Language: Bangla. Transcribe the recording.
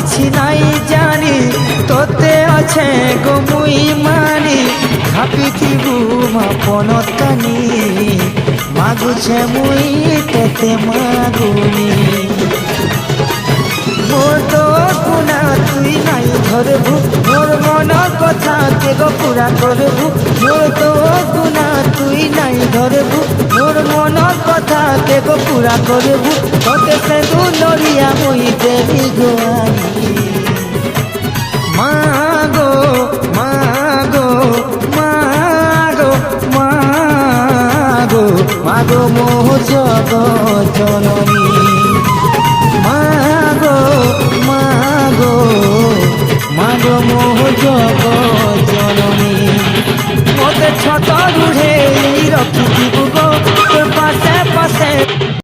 କିଛି ନାଇଁ ଜାଣି ତୋତେ ଅଛେ ଗୋ ମୁଇ ମାନି ଭାବିଥିବୁ ମାପନ କାନି ମାଗୁଛେ ମୁଇ ତେତେ মাগুনি মোর তো গুণা তুই নাই ধরবু মোর মন কথা কে গো পুরা করবু মোর তো গুণা তুই নাই ধরবু মোর মন কথা কে গো পুরা করবু তোতে সে দুলরিয়া মুই দেবি গোয়ানি মাগো মাগো মাগো মাগো মাগো মোহ জগৎ জননী মাগো মাগো মাগো মোহ জগৎ জননী মতে ছোট রুঢ়ে রখিথিবু গো তোর পাশে পাশে